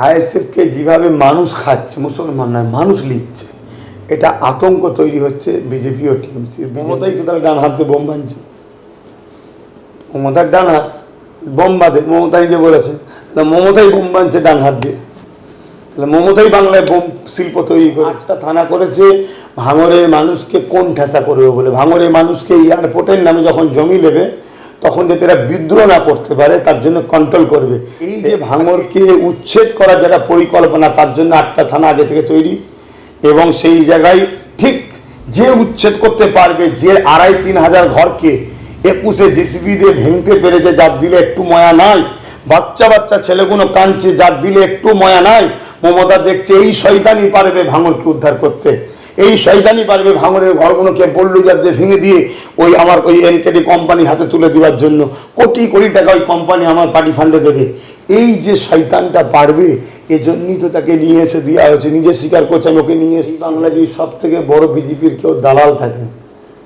আইএসএফকে যেভাবে মানুষ খাচ্ছে, মুসলমান নয় মানুষ লিখছে, এটা আতঙ্ক তৈরি হচ্ছে বিজেপি ও টিএমসি। মমতাই তো তারা ডান হাত দিয়ে বোম বাঁধছে, মমতার ডান হাত বোম বাঁধে, মমতা নিজে বলেছে। তাহলে মমতাই বোম বাঁধছে ডান হাত দিয়ে, তাহলে মমতাই বাংলায় বোম শিল্প তৈরি করে। একটা থানা করেছে ভাঙড়ের মানুষকে কোন ঠেসা করবে বলে। ভাঙড়ের মানুষকে এয়ারপোর্টের নামে যখন জমি নেবে তখন যাতে এরা বিদ্রোহ না করতে পারে তার জন্য কন্ট্রোল করবে। এই যে ভাঙড়কে উচ্ছেদ করার যেটা পরিকল্পনা, তার জন্য 8টা থানা আগে থেকে তৈরি, এবং সেই জায়গায় ঠিক যে উচ্ছেদ করতে পারবে, যে 2,500-3 হাজার ঘরকে 21-এ জিসিবি দিয়ে ভেঙতে পেরেছে, যার দিলে একটু ময়া নাই, বাচ্চা বাচ্চা ছেলেগুলো কাঁদছে, যার দিলে একটু ময়া নাই, মমতা দেখছে এই শয়তানি পারবে ভাঙড়কে উদ্ধার করতে, এই শয়তানি পারবে ভাঙড়ের ঘরগুলোকে বল্লুজার দিয়ে ভেঙে দিয়ে ওই আমার ওই এনকেডি কোম্পানি হাতে তুলে দেওয়ার জন্য কোটি কোটি টাকা ওই কোম্পানি আমার পার্টি ফান্ডে দেবে। এই যে শয়তানটা পারবে, এজন্যই তো তাকে নিয়ে এসে দেওয়া হয়েছে। নিজে স্বীকার করছে আমি ওকে নিয়ে এসে। বাংলায় যে সব থেকে বড় বিজেপির কেউ দালাল থাকে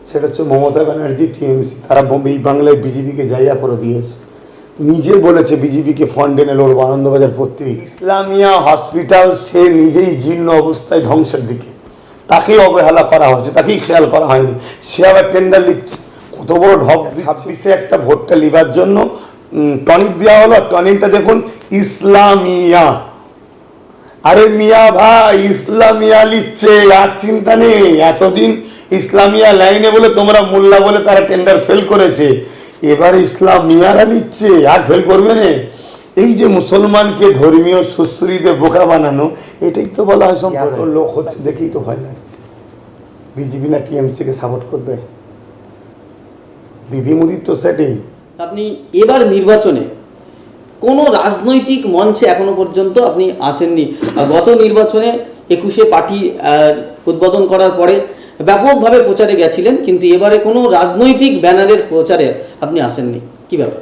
সেটা হচ্ছে মমতা ব্যানার্জি, টিএমসি। তারা এই বাংলায় বিজেপিকে জায়গা করে দিয়েছে। নিজে বলেছে বিজেপিকে ফান্ড এনে লড়বো। আনন্দবাজার পত্রিকা ইসলামিয়া হসপিটাল সে নিজেই জীর্ণ অবস্থায় ধ্বংসের দিকে, তাকেই অবহেলা করা হয়েছে, তাকেই খেয়াল করা হয়নি। সে আবার টেন্ডার নিচ্ছে, কত বড় ঢপ। 26-এ একটা ভোটটা লিবার জন্য টনিক দেওয়া হলো, টনিকটা দেখুন ইসলামিয়া। আরে মিয়া ভাই, ইসলামিয়া লিখছে, আর চিন্তা নেই। এতদিন ইসলামিয়া লাইনে বলে তোমরা মোল্লা বলে তারা টেন্ডার ফেল করেছে, এবার ইসলামিয়ারা লিখছে, আর ফেল করবে না। এই যে মুসলমানকে ধর্মীয় সুশ্রীতে বোকা বানানো, এটাই তো বলা হয় সম্পর্ক। লোক হচ্ছে দেখেই তো ভয় লাগছে। বিজেপি না টিএমসিকে সাপোর্ট করবে? দিদি মোদির তো সেটিং। আপনি এবার নির্বাচনে কোন রাজনৈতিক মঞ্চে এখনো পর্যন্ত আপনি আসেননি। গত নির্বাচনে 21-এ পার্টি উদ্বোধন করার পরে ব্যাপকভাবে প্রচারে গেছিলেন, কিন্তু এবারে কোনো রাজনৈতিক ব্যানারের প্রচারে আপনি আসেননি, কি ব্যাপার?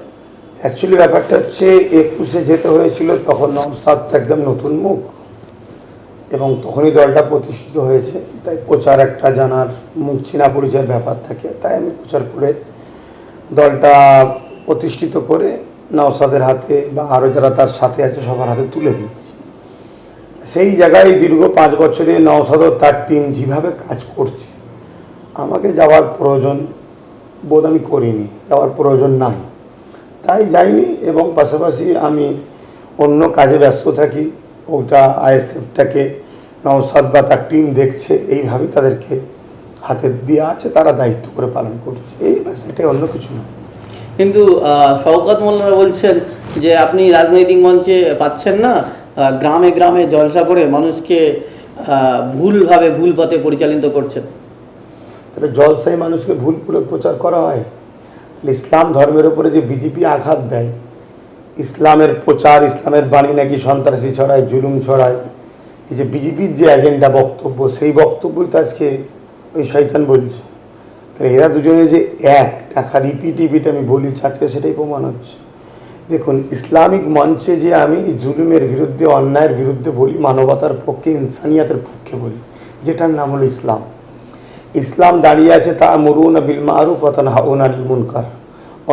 অ্যাকচুয়ালি ব্যাপারটা হচ্ছে 21-এ যেতে হয়েছিল, তখন নওশাদ একদম নতুন মুখ এবং তখনই দলটা প্রতিষ্ঠিত হয়েছে, তাই প্রচার একটা জানার মুখ চিনা পরিচয়ের ব্যাপার থাকে। তাই আমি প্রচার করে দলটা প্রতিষ্ঠিত করে নওশাদের হাতে বা আরও যারা তার সাথে আছে সবার হাতে তুলে দিয়েছি। সেই জায়গায় দীর্ঘ 5 বছরে নওশাদ ও তার টিম যেভাবে কাজ করছে, আমাকে যাওয়ার প্রয়োজন বোধ আমি করিনি, যাওয়ার প্রয়োজন নাই, তাই যাইনি। এবং পাশাপাশি আমি অন্য কাজে ব্যস্ত থাকি। ওটা আইএসএফটাকে নওশাদ বা তার টিম দেখছে, এইভাবেই তাদেরকে হাতে দেওয়া আছে, তারা দায়িত্ব করে পালন করছে, এই ব্যাস, এটাই, অন্য কিছু না। কিন্তু শওকত মোল্লা বলছেন যে আপনি রাজনৈতিক মঞ্চে পাচ্ছেন না, গ্রামে গ্রামে জলসা করে মানুষকে ভুলভাবে ভুল পথে পরিচালিত করছেন। তাহলে জলসায় মানুষকে ভুল প্রচার করা হয়? ইসলাম ধর্মের উপরে যে বিজেপি আঘাত দেয়, ইসলামের প্রচার, ইসলামের বাণী নাকি সন্ত্রাসী ছড়ায়, জুলুম ছড়ায়, এই যে বিজেপির যে এজেন্ডা বক্তব্য, সেই বক্তব্যই তো আজকে ওই শয়তান বলছে। তাহলে এরা দুজনে যে এক টাকা রিপিট আমি বলি আজকে, সেটাই প্রমাণ হচ্ছে। দেখুন, ইসলামিক মঞ্চে যে আমি জুলুমের বিরুদ্ধে, অন্যায়ের বিরুদ্ধে বলি, মানবতার পক্ষে, ইনসানিয়াতের পক্ষে বলি, যেটার নাম হলো ইসলাম। ইসলাম দাঁড়িয়ে আছে তা'মুরুনা বিল মা'রুফ ওয়া তানহাউনা আনিল মুনকার,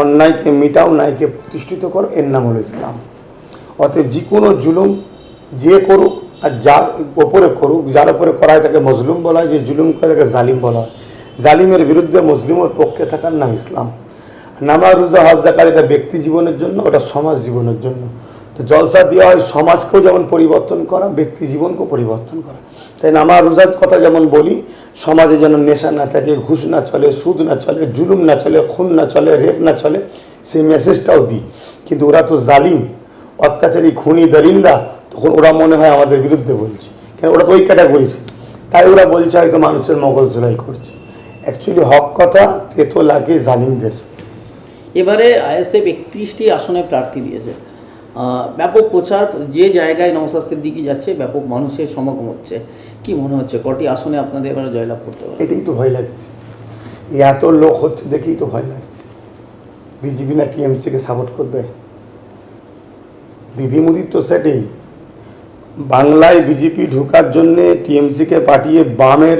অন্যায়কে মিটাও, ন্যায়কে প্রতিষ্ঠিত করো, এর নাম হলো ইসলাম। অতএব যে কোনো জুলুম যে করুক আর যার ওপরে করুক, যার ওপরে করা হয় তাকে মজলুম বলা হয়, যে জুলুম করে তাকে জালিম বলা হয়। জালিমের বিরুদ্ধে মুসলিমের পক্ষে থাকার নাম ইসলাম। নামাজ, রোজা, হজ, যাকাত এটা ব্যক্তি জীবনের জন্য, ওটা সমাজ জীবনের জন্য। তো জলসা দেওয়া হয় সমাজকেও যেমন পরিবর্তন করা, ব্যক্তি জীবনকেও পরিবর্তন করা। তাই নামাজ রোজার কথা যেমন বলি, সমাজে যেন নেশা না থাকে, ঘুষ না চলে, সুদ না চলে, জুলুম না চলে, খুন না চলে, রেপ না চলে, সেই মেসেজটাও দিই। কিন্তু ওরা তো জালিম, অত্যাচারী, খুনি, দরিন্দা, তখন ওরা মনে হয় আমাদের বিরুদ্ধে বলছে, কেন ওরা তো ওই ক্যাটাগরির, তাই ওরা বলছে হয়তো মানুষের মগজ ধোলাই করছে। অ্যাকচুয়ালি হক কথা তেতো লাগে জালিমদের। এবারে আইএসএফ 31টি আসনে প্রার্থী দিয়েছে, ব্যাপক প্রচার, যে জায়গায় নওশাদ সিদ্দিকী যাচ্ছে ব্যাপক মানুষের সমাগম হচ্ছে। কি মনে হচ্ছে কটি আসনে আপনাদের এবারে জয়লাভ করতে পারে? এটাই তো ভয় লাগছে, এত লোক হচ্ছে দেখেই তো ভয় লাগছে। বিজেপি না টিএমসিকে সাপোর্ট করে দেয়? দিদি মোদির তো সেটিং। বাংলায় বিজেপি ঢোকার জন্যে টিএমসিকে পাঠিয়ে বামের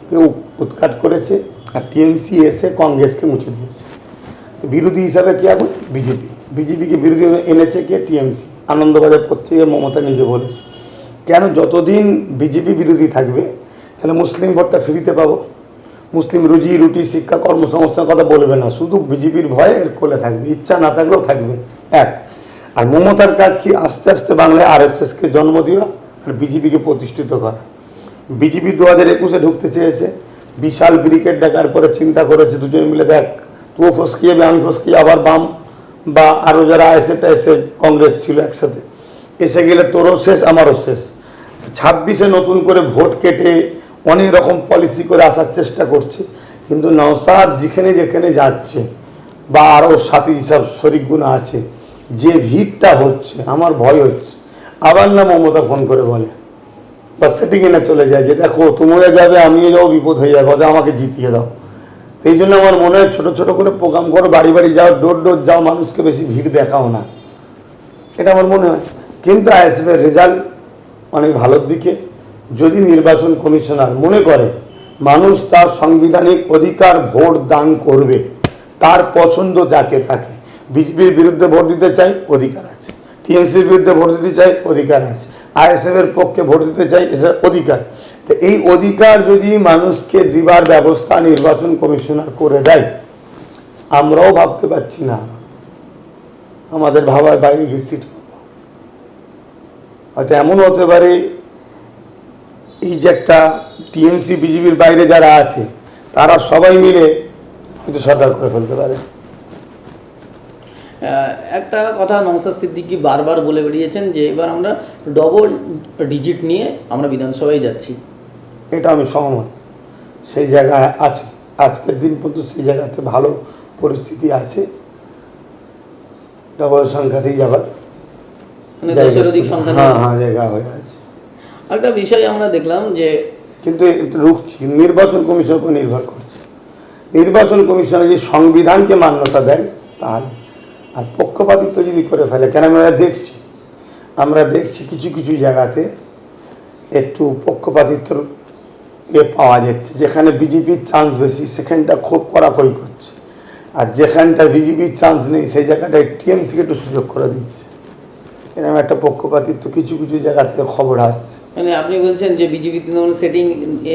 কেউ উৎখাত করেছে, আর টিএমসি এসে কংগ্রেসকে মুছে দিয়েছে। তো বিরোধী হিসাবে কি এখন? বিজেপি। বিজেপিকে বিরোধী এনেছে কে? টিএমসি। আনন্দবাজার পত্রিকায় মমতা নিজে বলেছে, কেন যতদিন বিজেপি বিরোধী থাকবে তাহলে মুসলিম ভোটটা ফ্রিতে পাবো, মুসলিম রুজি রুটি শিক্ষা কর্মসংস্থানের কথা বলবে না, শুধু বিজেপির ভয়ে এর কোলে থাকবে, ইচ্ছা না থাকলেও থাকবে। এক, আর মমতার কাজ কি? আস্তে আস্তে বাংলায় আরএসএসকে জন্ম দেওয়া আর বিজেপিকে প্রতিষ্ঠিত করা। বিজেপি 2021-এ ঢুকতে চেয়েছে, বিশাল ব্রিকেট ডাকার পরে চিন্তা করেছে দুজন মিলে, দেখ তুও ফসকি যাবে আমি ফসকি, আবার বাম বা আরও যারা আইএসএফ টাইপসের কংগ্রেস ছিল একসাথে, এসে গেলে তোরও শেষ আমারও শেষ। 26-এ নতুন করে ভোট কেটে অনেক রকম পলিসি করে আসার চেষ্টা করছে, কিন্তু নওশাদ যেখানে যেখানে যাচ্ছে বা আরও সাথী সব শরিকগুলো আছে, যে ভিড়টা হচ্ছে আমার ভয় হচ্ছে। আবার না মমতা ফোন করে বলে বা সেটিংয়ে না চলে যায় যে দেখো তোমরা যাবে আমিও যাও, বিপদ হয়ে যাবে, অথবা আমাকে জিতিয়ে দাও। তো এই জন্য আমার মনে হয় ছোটো ছোটো করে প্রোগ্রাম করো, বাড়ি বাড়ি যাও, ডোর ডোর যাও, মানুষকে বেশি ভিড় দেখাও না, এটা আমার মনে হয়। কিন্তু আইএসএফের রেজাল্ট অনেক ভালোর দিকে। যদি নির্বাচন কমিশনার মনে করে মানুষ তার সাংবিধানিক অধিকার ভোট দান করবে, তার পছন্দ যাকে থাকে, বিজেপির বিরুদ্ধে ভোট দিতে চাই অধিকার আছে, টিএমসির বিরুদ্ধে ভোট দিতে চাই অধিকার আছে, আইএসএফের পক্ষে ভোট দিতে চাই এটা অধিকার। তো এই অধিকার যদি মানুষকে দিবার ব্যবস্থা নির্বাচন কমিশনার করে দেয়, আমরাও ভাবতে পারছি না আমাদের ভাবার বাইরে গিয়ে সিট পাবো। হয়তো এমন হতে পারে এই যে একটা টিএমসি বিজেপির বাইরে যারা আছে তারা সবাই মিলে হয়তো সরকার করে ফেলতে পারে। একটা কথা নওশাদ সিদ্দিকী বারবার বলে বেরিয়েছেন যে এবার আমরা ডবল ডিজিট নিয়ে আমরা বিধানসভায় যাচ্ছি। এটা আমি সহমত, সেই জায়গায় আছে, আজকের দিন পর্যন্ত সেই জায়গাতে ভালো পরিস্থিতি আছে, ডবল সংখ্যাতেই যাবার মানে 10-এর অধিক সংখ্যা। হ্যাঁ জায়গা হয়ে আছে। একটা বিষয় আমরা দেখলাম যে কিন্তু একটু রুখছি, নির্বাচন কমিশনের উপর নির্ভর করছে। নির্বাচন কমিশন যদি সংবিধানকে মান্যতা দেয় তাহলে, আর পক্ষপাতিত্ব যদি করে ফেলে, কেন আমরা দেখছি কিছু কিছু জায়গাতে একটু পক্ষপাতিত্বর পাওয়া যাচ্ছে, যেখানে বিজেপির চান্স বেশি সেখানটা খুব কড়াকড়ি করছে, আর যেখানটা বিজেপির চান্স নেই সেই জায়গাটায় টিএমসিকে একটু সুযোগ করে দিচ্ছে। এরকম একটা পক্ষপাতিত্ব কিছু কিছু জায়গা থেকে খবর আসছে। মানে আপনি বলছেন যে বিজেপি তৃণমূল সেটিং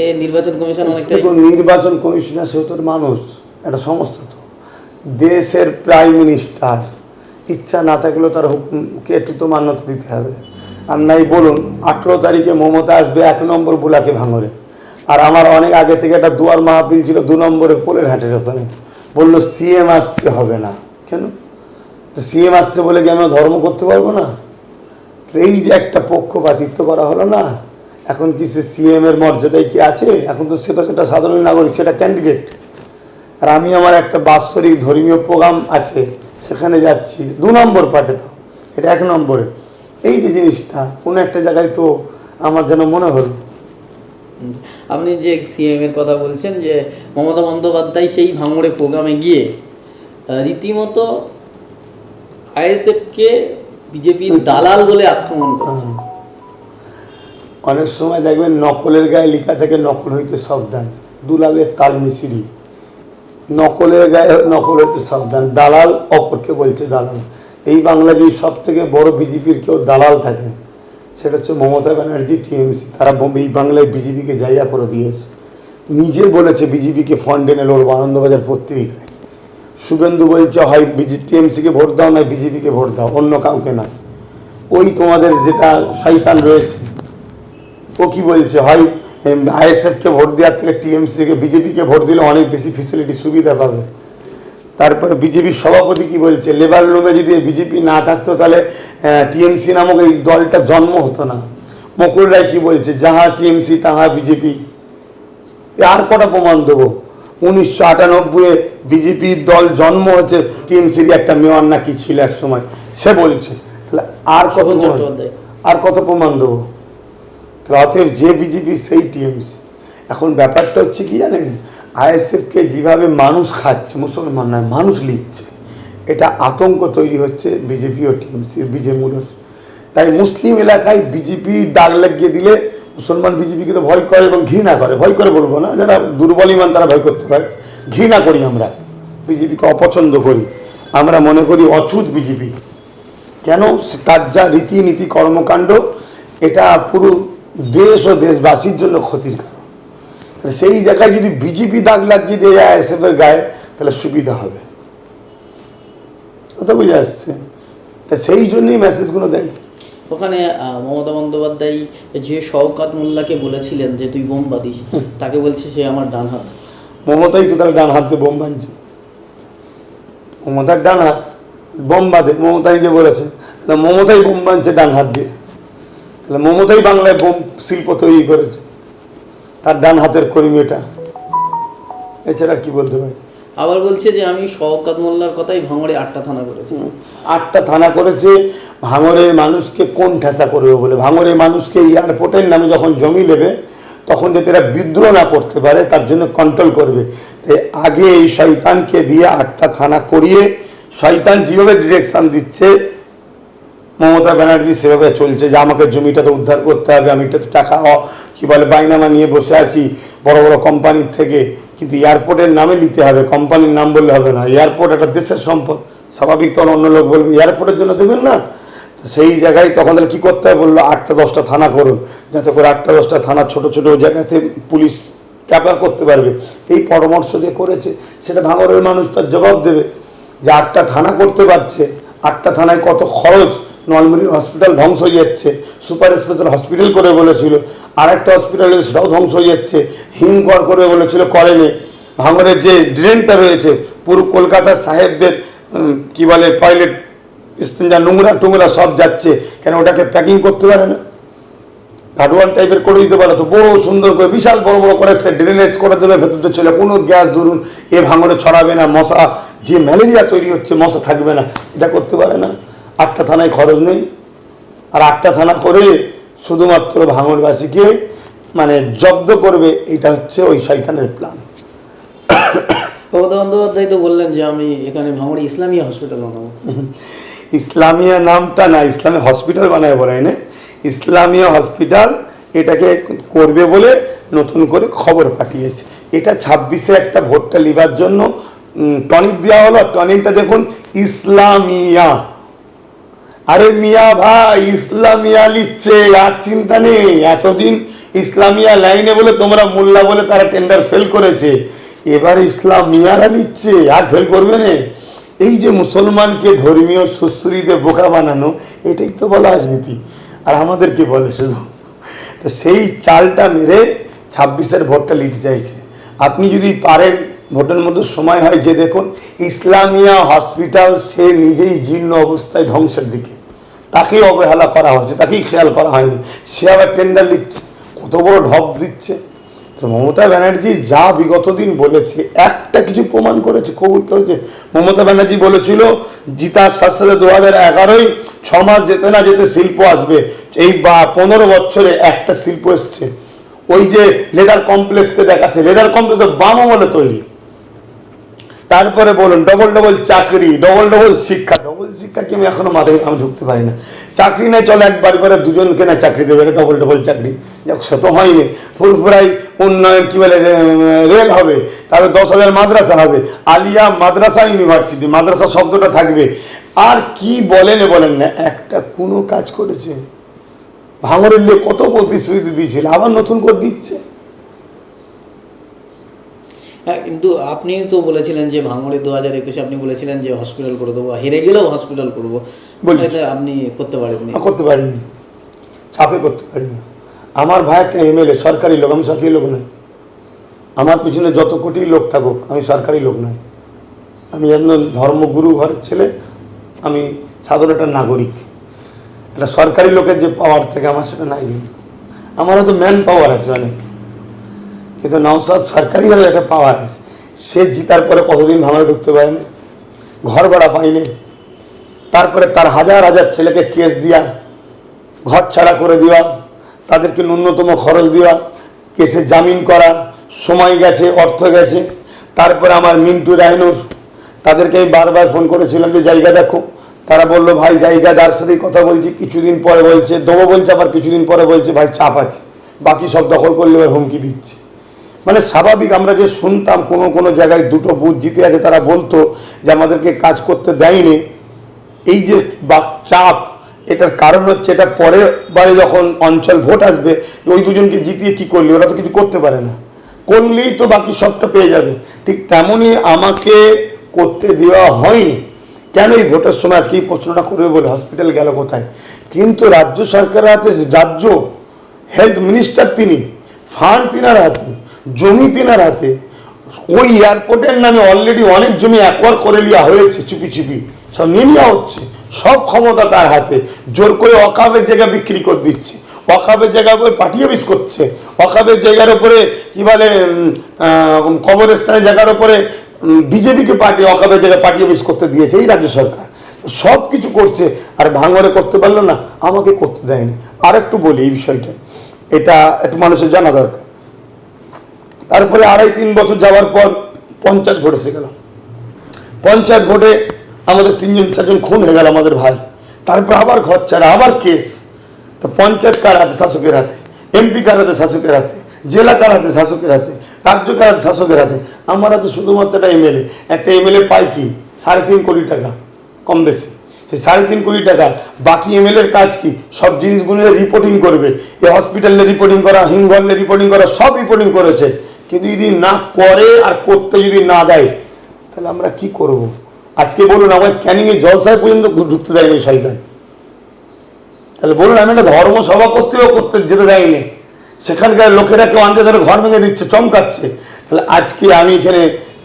এ নির্বাচন কমিশন অনেকটা। নির্বাচন কমিশনার সেও তোর মানুষ, একটা সমস্ত তো দেশের প্রাইম মিনিস্টার, ইচ্ছা না থাকলেও তার হুকুমকে একটু তো মান্যতা দিতে হবে। আর নাই বলুন 18 তারিখে মমতা আসবে 1 নম্বর বুলাকে ভাঙরে, আর আমার অনেক আগে থেকে একটা দুয়ার মাহফিল ছিল 2 নম্বরে পোলের হাটের ওখানে, বললো সিএম আসছে, হবে না কেন? তো সিএম আসছে বলে কি আমরা ধর্ম করতে পারবো না? এই যে একটা পক্ষপাতিত্ব করা হলো না, এখন কি সে সিএম এর মর্যাদায় কি আছে? এখন তো সেটা সাধারণ নাগরিক, সেটা ক্যান্ডিডেট। আর আমি আমার একটা বাৎসরিক ধর্মীয় প্রোগ্রাম আছে সেখানে যাচ্ছি 2 নম্বর পার্টে, তো এটা 1 নম্বরে। এই যে জিনিসটা কোনো একটা জায়গায় তো আমার যেন মনে হলো। আপনি যে সিএম এর কথা বলছেন, যে মমতা বন্দ্যোপাধ্যায় সেই ভাঙড়ে প্রোগ্রামে গিয়ে রীতিমতো আইএসএফকে বিজেপির দালাল বলে আক্রমণ করছে। অনেক সময় দেখবেন নকলের গায়ে লেখা থেকে নকল হইতে সাবধান, দুলালের তাল মিশিরি, নকলের গায়ে নকল হইতে সাবধান, দালাল অপরকে বলছে দালাল। এই বাংলাদেশের সব থেকে বড় বিজেপির কেউ দালাল থাকে, সেটা হচ্ছে মমতা ব্যানার্জি, টিএমসি। তারা এই বাংলায় বিজেপিকে জায়গা করে দিয়েছে, নিজে বলেছে বিজেপিকে ফান্ড এনে লড়বো, আনন্দবাজার পত্রিকায়। শুভেন্দু বলছে হয় টিএমসিকে ভোট দাও, নয় বিজেপিকে ভোট দাও, অন্য কাউকে না। ওই তোমাদের যেটা শয়তান রয়েছে ও কি বলছে, হয় আইএসএফকে ভোট দেওয়ার থেকে টিএমসিকে বিজেপিকে ভোট দিলে অনেক বেশি ফেসিলিটি সুবিধা পাবে। তারপরে বিজেপির সভাপতি কি বলছে, লেবার রুমে যদি বিজেপি না থাকতো তাহলে টিএমসি নামক এই দলটা জন্ম হতো না। মুকুল রায় কি বলছে, যাহা টিএমসি তাহা বিজেপি। আর কটা প্রমাণ দেবো? 1998-এ বিজেপির দল জন্ম হচ্ছে, টিএমসির একটা মেয়র না কি ছিল এক সময়, সে বলছে। তাহলে আর কত প্রমাণ দেবো? তাহলে অতএব যে বিজেপি সেই টিএমসি। এখন ব্যাপারটা হচ্ছে কি জানেন, আইএসএফকে যেভাবে মানুষ খাচ্ছে, মুসলমান নয় মানুষ লিখছে, এটা আতঙ্ক তৈরি হচ্ছে বিজেপি ও টিএমসির বীজমূলের। তাই মুসলিম এলাকায় বিজেপি দাগ লাগিয়ে দিলে মুসলমান বিজেপিকে তো ভয় করে এবং ঘৃণা করে। ভয় করে বলবো না, যারা দুর্বল ইমান তারা ভয় করতে পারে, ঘৃণা করি আমরা, বিজেপিকে অপছন্দ করি। আমরা মনে করি অছুৎ বিজেপি। কেন? তার যা রীতিনীতি কর্মকাণ্ড, এটা পুরো দেশ ও দেশবাসীর জন্য ক্ষতির কারণ। তাহলে সেই জায়গায় যদি বিজেপি দাগ লাগিয়ে দেয় আইএসএফ এর গায়ে, তাহলে সুবিধা হবে। কথা বুঝে আসছে? তা সেই জন্যই মেসেজগুলো দেয়। ওখানে মমতা বন্দ্যোপাধ্যায় যে শওকত মোল্লাকে বলেছিলেন যে তুই বোম বাঁধিস, তাকে বলছে সে আমার ডান হাত। মমতাই তো তাহলে ডান হাত দিয়ে বোম বাঁধছে। মমতার ডান হাত বোম বাঁধে, মমতা নিজে বলেছে। তাহলে মমতাই বোম বাঁধছে ডান হাত দিয়ে। তাহলে মমতাই বাংলায় বোম শিল্প তৈরি করেছে, তার ডান হাতের কর্মী এটা। এছাড়া কি বলতে পারি? আবার বলছে যে আমি শওকত মোল্লার কথাই ভাঙড়ে 8টা থানা করেছি। 8টা থানা করেছে ভাঙড়ের মানুষকে কোন ঠেসা করবে বলে। ভাঙড়ের মানুষকে এয়ারপোর্টের নামে যখন জমি নেবে, তখন যাতে এরা বিদ্রোহ না করতে পারে তার জন্য কন্ট্রোল করবে। তাই আগে এই শয়তানকে দিয়ে 8টা থানা করিয়ে, শয়তান যেভাবে ডিরেকশন দিচ্ছে মমতা ব্যানার্জি সেভাবে চলছে যে আমাকে জমিটা তো উদ্ধার করতে হবে, আমি এটা টাকা কি বলে বাইনামা নিয়ে বসে আছি বড় বড় কোম্পানির থেকে, কিন্তু এয়ারপোর্টের নামে নিতে হবে, কোম্পানির নাম বললে হবে না। এয়ারপোর্ট একটা দেশের সম্পদ, স্বাভাবিক তখন অন্য লোক বলবে এয়ারপোর্টের জন্য দেবেন না। তো সেই জায়গায় তখন তাহলে কী করতে হবে বললো 8টা 10টা থানা করুন, যাতে করে 8টা 10টা থানা ছোট ছোট জায়গাতে পুলিশ ক্যাপার করতে পারবে। এই পরামর্শ দিয়ে করেছে, সেটা ভাঙড়ের মানুষ তার জবাব দেবে যে 8টা থানা করতে পারছে, 8টা থানায় কত খরচ, নলমুড়ি হসপিটাল ধ্বংস হয়ে যাচ্ছে, সুপার স্পেশাল হসপিটাল করে বলেছিল, আর একটা হসপিটালে সেটাও ধ্বংস হয়ে যাচ্ছে, হিমঘর করে বলেছিল করেনি। ভাঙড়ের যে ড্রেনটা রয়েছে পুরো কলকাতার সাহেবদের কি বলে টয়লেট স্টেঞ্জা নোংরা টোংরা সব যাচ্ছে, কেন ওটাকে প্যাকিং করতে পারে না? গাডওয়াল টাইপের করে দিতে পারে তো, বড় সুন্দর করে বিশাল বড় বড় করে ড্রেনেজ করে দেবে, ভেতরতে চলে কোনো গ্যাস ধরুন এ ভাঙড়ে ছড়াবে না, মশা যে ম্যালেরিয়া তৈরি হচ্ছে মশা থাকবে না, এটা করতে পারে না। 8টা থানায় খরচ নেই, আর 8টা থানা করে শুধুমাত্র ভাঙড়বাসীকে মানে জব্দ করবে, এটা হচ্ছে ওই শয়তানের প্ল্যান। মমতা বন্দ্যোপাধ্যায় তো বললেন যে আমি এখানে ভাঙড়ে ইসলামিয়া হসপিটাল বানাবো। ইসলামিয়া নামটা না, ইসলামিয়া হসপিটাল বানায় বলে না, ইসলামিয়া হসপিটাল এটাকে করবে বলে নতুন করে খবর পাঠিয়েছে। এটা 26-এ একটা ভোটটা লিবার জন্য টনিক দেওয়া হলো। টনিকটা দেখুন ইসলামিয়া। আরে মিয়া ভাই, ইসলামিয়া লিখছে, আর চিন্তা নেই। এতদিন ইসলামিয়া লাইনে বলে তোমরা মোল্লা বলে তারা টেন্ডার ফেল করেছে, এবার ইসলামিয়ারা লিখছে, আর ফেল করবে না। এই যে মুসলমানকে ধর্মীয় সুশ্রীতে বোকা বানানো, এটাই তো বলা রাজনীতি। আর আমাদেরকে বলে শুধু, তো সেই চালটা মেরে 26-এর ভোটটা নিতে চাইছে। আপনি যদি পারেন ভোটের মধ্যে সময় হয় যে দেখুন ইসলামিয়া হসপিটাল সে নিজেই জীর্ণ অবস্থায় ধ্বংসের দিকে, তাকেই অবহেলা করা হয়েছে, তাকেই খেয়াল করা হয়নি, সে আবার টেন্ডার নিচ্ছে, কত বড় ঢপ দিচ্ছে। তো মমতা ব্যানার্জি যা বিগত দিন বলেছে একটা কিছু প্রমাণ করেছে, কবুল করেছে। মমতা ব্যানার্জি বলেছিল জিতার সাথে সাথে 2011-ই 6 মাস যেতে না যেতে শিল্প আসবে, এই 15 বছরে একটা শিল্প এসছে। ওই যে লেদার কমপ্লেক্সকে দেখাচ্ছে, লেদার কমপ্লেক্স বাম আমলে তৈরি। তারপরে বলুন ডবল ডবল চাকরি, ডবল ডবল শিক্ষা। ডবল শিক্ষা কি আমি এখনো মাথায় আমি ঢুকতে পারি না। চাকরি নেই চলে একবার করে দুজনকে না চাকরি দেবে, এটা ডবল ডবল চাকরি। যাক সে তো হয়নি। ফুরফুরাই উন্নয়ন কি বলে রেল হবে, তারপরে 10,000 মাদ্রাসা হবে, আলিয়া মাদ্রাসা ইউনিভার্সিটি, মাদ্রাসা শব্দটা থাকবে। আর কি বলেন বলেন না, একটা কোনো কাজ করেছে? ভাঙড়ের লোক কত প্রতিশ্রুতি দিয়েছিল, আবার নতুন করে দিচ্ছে। হ্যাঁ, কিন্তু আপনি তো বলেছিলেন যে ভাঙড়ে 2021-এ আপনি বলেছিলেন যে হসপিটাল করে দেবো, হেরে গেলেও হসপিটাল করবো, এটা আপনি করতে পারেননি। করতে পারিনি, চাপে করতে পারিনি। আমার ভাই একটা এমএলএ, সরকারি লোক, আমি সরকারি লোক নই। আমার পিছনে যত কোটি লোক থাকুক, আমি সরকারি লোক নই। আমি একজন ধর্মগুরু ঘরের ছেলে, আমি সাধারণ একটা নাগরিক। একটা সরকারি লোকের যে পাওয়ার থেকে আমার সেটা নাই। কিন্তু আমারও তো ম্যান পাওয়ার আছে অনেক, কিন্তু নওশাদ সরকারিভাবে একটা পাওয়ার আছে। সে জিতার পরে কতদিন ভাঙড়ে ঢুকতে পারেনি, ঘর ভাড়া পায়নি, তারপরে তার হাজার হাজার ছেলেকে কেস দিয়া, ঘর ছাড়া করে দেওয়া, তাদেরকে ন্যূনতম খরচ দেওয়া, কেসে জামিন করা, সময় গেছে, অর্থ গেছে। তারপরে আমার মিন্টু রায়নুর, তাদেরকে আমি বারবার ফোন করেছিলাম যে জায়গা দেখো, তারা বললো ভাই জায়গা যার সাথেই কথা বলছি, কিছুদিন পরে বলছে দেবো বলছে, আবার কিছুদিন পরে বলছে ভাই চাপ আছে, বাকি সব দখল করলে এবার হুমকি দিচ্ছে। মানে স্বাভাবিক আমরা যে শুনতাম কোনো কোনো জায়গায় দুটো বুথ জিতে আছে, তারা বলতো যে আমাদেরকে কাজ করতে দেয়নি। এই যে চাপ, এটার কারণ হচ্ছে এটা পরের বারে যখন অঞ্চল ভোট আসবে, ওই দুজনকে জিতিয়ে কি করলি, ওরা তো কিছু করতে পারে না, করলেই তো বাকি সবটা পেয়ে যাবে। ঠিক তেমনই আমাকে করতে দেওয়া হয়নি। কেন এই ভোটের সময় আজকে এই প্রশ্নটা করবে বলে হসপিটাল গেল কোথায়? কিন্তু রাজ্য সরকারের হাতে, রাজ্য হেলথ মিনিস্টার তিনি, ফান্ড তিনার হাতে, জমি তিনার হাতে, ওই এয়ারপোর্টের নামে অলরেডি অনেক জমি অ্যাকোয়ার করে নেওয়া হয়েছে, চুপি চুপি সব নিয়ে নেওয়া হচ্ছে, সব ক্ষমতা তার হাতে। জোর করে অকাবের জায়গা বিক্রি করে দিচ্ছে, অকাবের জায়গার উপরে পার্টি অফিস করছে, অকাবের জায়গার উপরে কি বলে কবরস্থানের জায়গার উপরে বিজেপিকে পার্টি অকাবের জায়গায় পার্টি অফিস করতে দিয়েছে এই রাজ্য সরকার। সব কিছু করছে, আর ভাঙড়ে করতে পারলো না, আমাকে করতে দেয়নি। আর একটু বলি এই বিষয়টা, এটা একটু মানুষের জানা দরকার। তারপরে 2.5-3 বছর যাওয়ার পর পঞ্চায়েত ভোট এসে গেল। পঞ্চায়েত ভোটে আমাদের 3-4জন খুন হয়ে গেল আমাদের ভাই। তারপর আবার ঘর ছাড়া, আবার কেস। তো পঞ্চায়েত কার হাতে? শাসকের হাতে। এমপি কার হাতে? শাসকের হাতে। জেলা কার হাতে? শাসকের হাতে। রাজ্য কার হাতে? শাসকের হাতে। আমরা তো শুধুমাত্র একটা এমএলএ পাই কি 3.5 কোটি টাকা, কম বেশি। সেই 3.5 কোটি টাকা, বাকি এমএলএর কাজ কি? সব জিনিসগুলো রিপোর্টিং করবে। এই হসপিটালে রিপোর্টিং করা, হিমঘরে রিপোর্টিং করা, সব রিপোর্টিং করেছে। কিন্তু যদি না করে আর করতে যদি না দেয়, তাহলে আমরা কি করব? আজকে বলুন, আমার ক্যানিংয়ে জলসায় পর্যন্ত ঢুকতে দেয়নি শয়তান। তাহলে বলুন, আমি একটা ধর্মসভা করতে যেতে দেয়নি, সেখানকার লোকেরা কেউ আনতে ধরে ঘর ভেঙে দিচ্ছে, চমকাচ্ছে। তাহলে আজকে আমি এখানে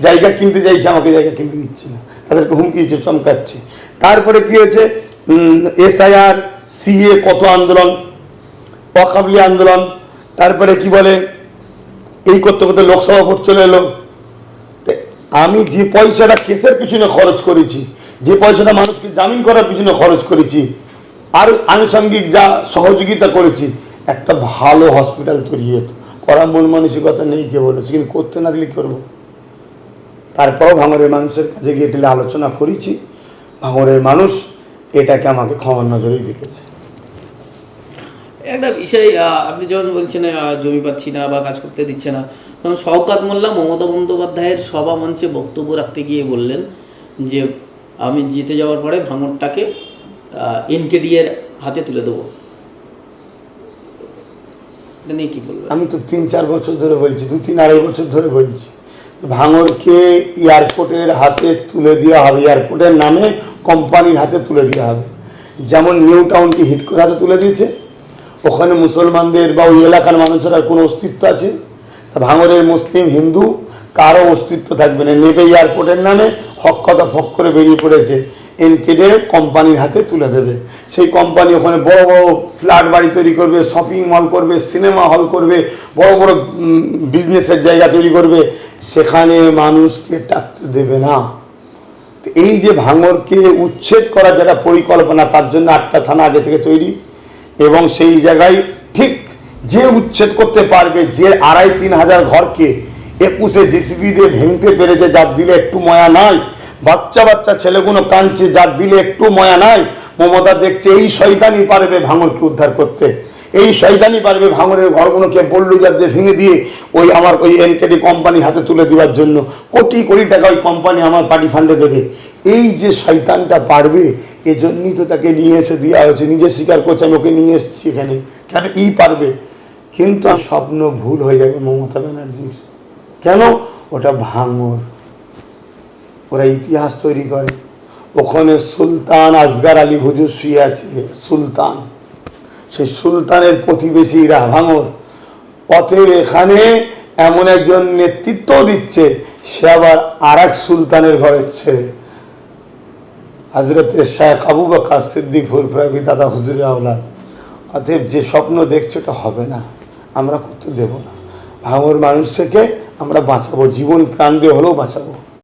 জায়গা কিনতে চাইছি, আমাকে জায়গা কিনতে দিচ্ছে না, তাদেরকে হুমকি দিচ্ছে, চমকাচ্ছে। তারপরে কি হয়েছে? SIR, CA, কত আন্দোলন, অকাবলি আন্দোলন। তারপরে কি বলে, এই করতে করতে লোকসভা ভোট চলে এলো। আমি যে পয়সাটা কেসের পিছনে খরচ করেছি, যে পয়সাটা মানুষকে জামিন করার পিছনে খরচ করেছি, আর আনুষঙ্গিক যা সহযোগিতা করেছি, একটা ভালো হসপিটাল তৈরি হতো। করার মন মানসিকতা নেই, কে বলেছে, কিন্তু করতে না দিলে করবো। তারপরও ভাঙড়ের মানুষের কাছে গিয়ে টেলে আলোচনা করেছি, ভাঙড়ের মানুষ এটাকে আমাকে ক্ষমার নজরেই দেখেছে। একটা বিষয়, আপনি যখন বলছেন জমি পাচ্ছি না বা কাজ করতে দিচ্ছে না, তখন শওকত মোল্লা মমতা বন্দ্যোপাধ্যায়ের সভা মঞ্চে বক্তব্য রাখতে গিয়ে বললেন যে আমি জিতে যাওয়ার পরে ভাঙড়টাকে NKD এর হাতে তুলে দেবো। এটা নিয়ে কি বলবেন? আমি তো 3-4 বছর ধরে বলছি, 2-3-2.5 বছর ধরে বলছি, ভাঙড়কে এয়ারপোর্টের হাতে তুলে দেওয়া হবে, এয়ারপোর্টের নামে কোম্পানির হাতে তুলে দেওয়া হবে। যেমন নিউ টাউনকে হিডকোর হাতে তুলে দিয়েছে, ওখানে মুসলমানদের বা ওই এলাকার মানুষের আর কোনো অস্তিত্ব আছে? তা ভাঙড়ের মুসলিম হিন্দু কারো অস্তিত্ব থাকবে না। নেবে এয়ারপোর্টের নামে হক কথা ফক করে বেরিয়ে পড়েছে, NKD কোম্পানির হাতে তুলে দেবে। সেই কোম্পানি ওখানে বড় বড় ফ্ল্যাট বাড়ি তৈরি করবে, শপিং মল করবে, সিনেমা হল করবে, বড় বড় বিজনেসের জায়গা তৈরি করবে, সেখানে মানুষকে টাকতে দেবে না। এই যে ভাঙড়কে উচ্ছেদ করার যেটা পরিকল্পনা, তার জন্য 8টা থানা আগে থেকে তৈরি, এবং সেই জায়গায় ঠিক যে উচ্ছেদ করতে পারবে, যে 2,500-3 হাজার ঘরকে 21-এ JCB দিয়ে ভেঙতে পেরেছে, যার দিলে একটু ময়া নাই, বাচ্চা বাচ্চা ছেলেগুলো কাঁদছে, যার দিলে একটু ময়া নাই, মমতা দেখছে এই শয়তানই পারবে ভাঙড়কে উদ্ধার করতে, এই শয়তানই পারবে ভাঙড়ের ঘরগুলোকে বল্লুজার দিয়ে ভেঙে দিয়ে ওই NKD কোম্পানির হাতে তুলে দেওয়ার জন্য। কোটি কোটি টাকা ওই কোম্পানি আমার পার্টি ফান্ডে দেবে। এই যে শয়তানটা পারবে, এজন্যই তো তাকে নিয়ে এসে দেওয়া হয়েছে। নিজে স্বীকার করছে, আমি ওকে নিয়ে এসেছি এখানে, কেন পারবে। কিন্তু স্বপ্ন ভুল হয়ে যাবে মমতা ব্যানার্জির। কেন? ওটা ভাঙড়, ওরা ইতিহাস তৈরি করে। ওখানে সুলতান আসগার আলী হুজুর শুয়ে আছে, সুলতান, সেই সুলতানের প্রতিবেশীরা ভাঙড়। অতএব এখানে এমন একজন নেতৃত্ব দিচ্ছে, সে আবার আর এক সুলতানের ঘরের ছেলে, হজরতে শেখ আবু বকর সিদ্দিক ফুরফুরাবি দাদা হুজুরের আওলাদ। অতএব যে স্বপ্ন দেখছে ওটা হবে না, আমরা করতে দেব না। ভাঙড় মানুষকে আমরা বাঁচাবো, জীবন প্রাণ দিয়ে হলেও বাঁচাবো।